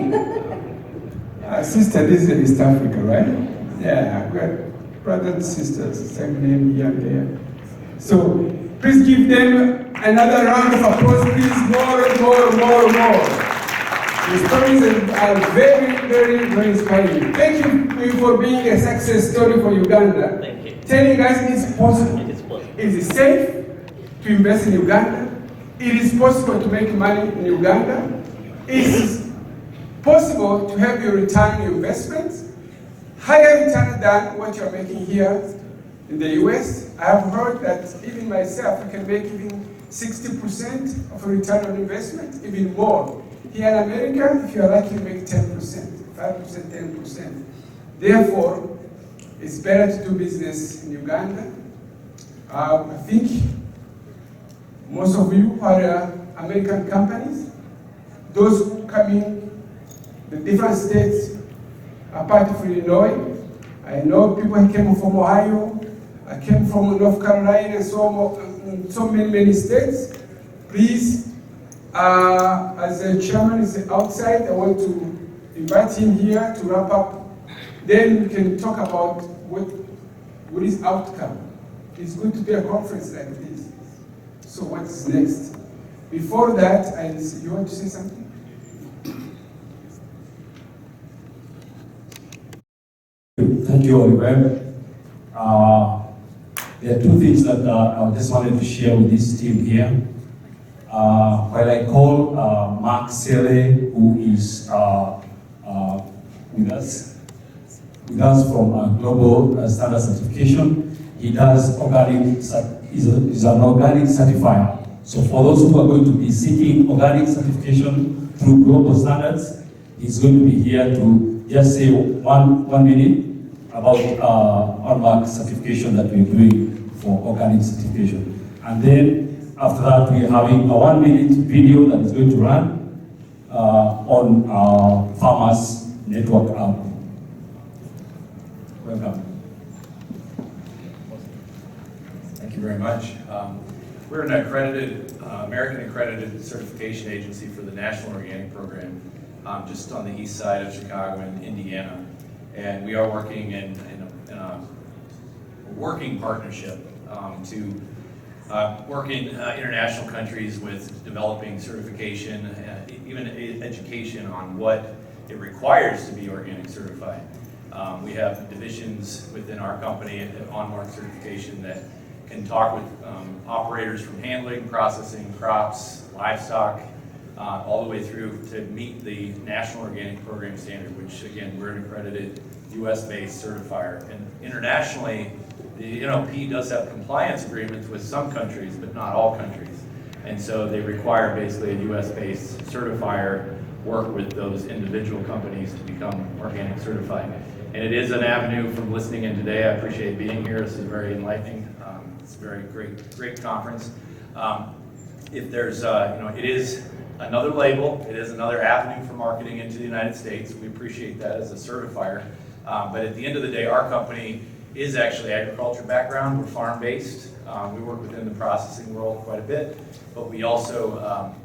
Sister, this is East Africa, right? Yeah, I've got brothers and sisters, same name here and there. So please give them another round of applause, please. More. The stories are very inspiring. Thank you for being a success story for Uganda. Thank you. Telling us it's possible. It is possible. It is safe to invest in Uganda. It is possible to make money in Uganda. It is possible to have your return on your investments, higher return than what you're making here in the US. I have heard that even myself, you can make even 60% of a return on investment, even more. Here in America, if you're lucky, you make 10%, 5%, 10%. Therefore, it's better to do business in Uganda. I think most of you are American companies. Those who come in the different states, apart from Illinois, I know people who came from Ohio, I came from North Carolina, and so many states. Please, as the chairman is outside, I want to invite him here to wrap up. Then we can talk about what is outcome. It's good to be a conference like this. So what's next? Before that, you want to say something? Thank you, Oliver. There are two things that I just wanted to share with this team here. While I call Mark Sele, who is with us from Global Standard Certification, he does organic. Is an organic certifier. So for those who are going to be seeking organic certification through Global Standards, he's going to be here to just say one minute about on-mark certification that we're doing for organic certification. And then after that, we're having a 1 minute video that is going to run on our Farmers Network app. Welcome. Thank you very much. We're an accredited, American accredited certification agency for the National Organic Program, just on the east side of Chicago in Indiana. And we are working in a working partnership to work in international countries with developing certification, even education on what it requires to be organic certified. We have divisions within our company on-mark certification that can talk with operators from handling, processing, crops, livestock, all the way through to meet the National Organic Program standard, which again, we're an accredited US-based certifier. And internationally, the NOP does have compliance agreements with some countries, but not all countries. And so they require basically a US-based certifier work with those individual companies to become organic certified. And it is an avenue from listening in today. I appreciate being here. This is very enlightening. It's a very great conference. If there's, it is another label. It is another avenue for marketing into the United States. We appreciate that as a certifier. But at the end of the day, our company is actually agriculture background. We're farm-based. We work within the processing world quite a bit, but we also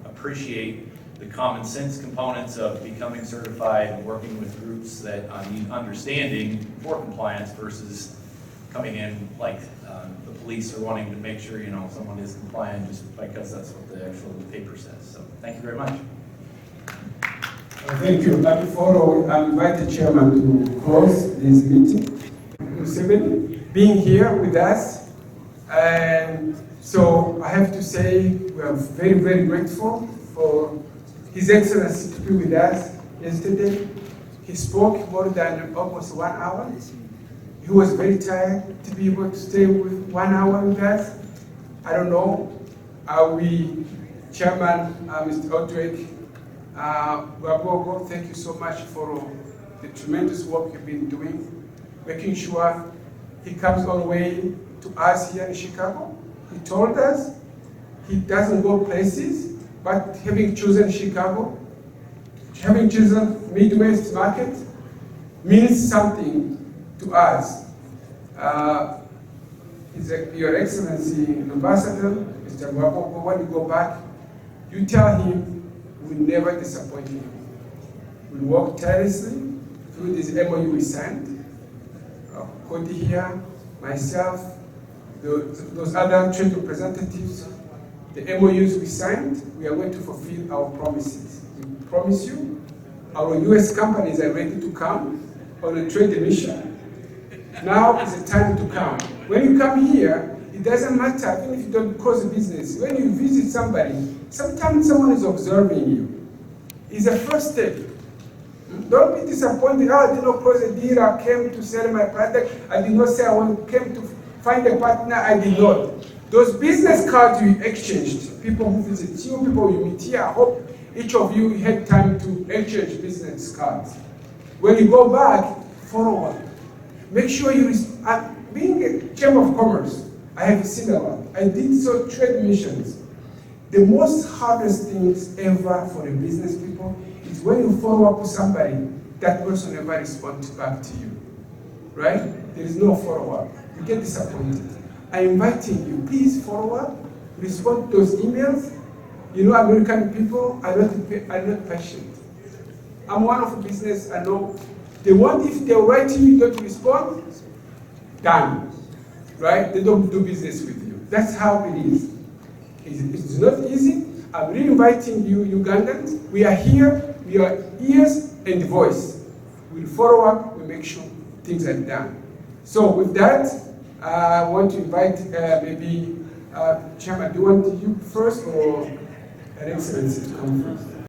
appreciate the common sense components of becoming certified and working with groups that need understanding for compliance versus coming in like the police are wanting to make sure someone is compliant just because that's what the actual paper says. So thank you very much. Thank you. Before I invite the chairman to close this meeting. Museveni being here with us. And so I have to say we are very, very grateful for His Excellency to be with us yesterday. He spoke more than almost 1 hour. He was very tired to be able to stay with 1 hour with us. I don't know, we, Chairman Mr. Odrick, Wagogo, thank you so much for the tremendous work you've been doing, making sure he comes all the way to us here in Chicago. He told us he doesn't go places, but having chosen Chicago, having chosen Midwest market means something to us. Your Excellency, Ambassador, Mr. Wagogo, when you go back, you tell him we never disappoint him. We work tirelessly through this MOU we signed. Cody here, myself, those other trade representatives, the MOUs we signed, we are going to fulfill our promises. We promise you, our US companies are ready to come on a trade mission. Now is the time to come. When you come here, it doesn't matter, even if you don't close a business. When you visit somebody, sometimes someone is observing you. It's a first step. Don't be disappointed. Oh, I did not close a deal. I came to sell my product. I did not say I came to find a partner. I did not. Those business cards you exchanged, people who visit you, people you meet here, I hope each of you had time to exchange business cards. When you go back, follow up. Make sure you, being a Chamber of Commerce, I have seen a lot. I did so trade missions. The most hardest things ever for the business people is when you follow up with somebody, that person never responds back to you, right? There is no follow-up. You get disappointed. I'm inviting you, please follow up, respond to those emails. You know, American people are not patient. I'm one of the business, I know. They want, if they write to you, you don't respond, done, right? They don't do business with you. That's how it is. It's not easy. I'm really inviting you, Ugandans. We are here, we are ears and voice. We'll follow up, we'll make sure things are done. So with that, I want to invite maybe Chairman, do you want you first or Her Excellency to come first?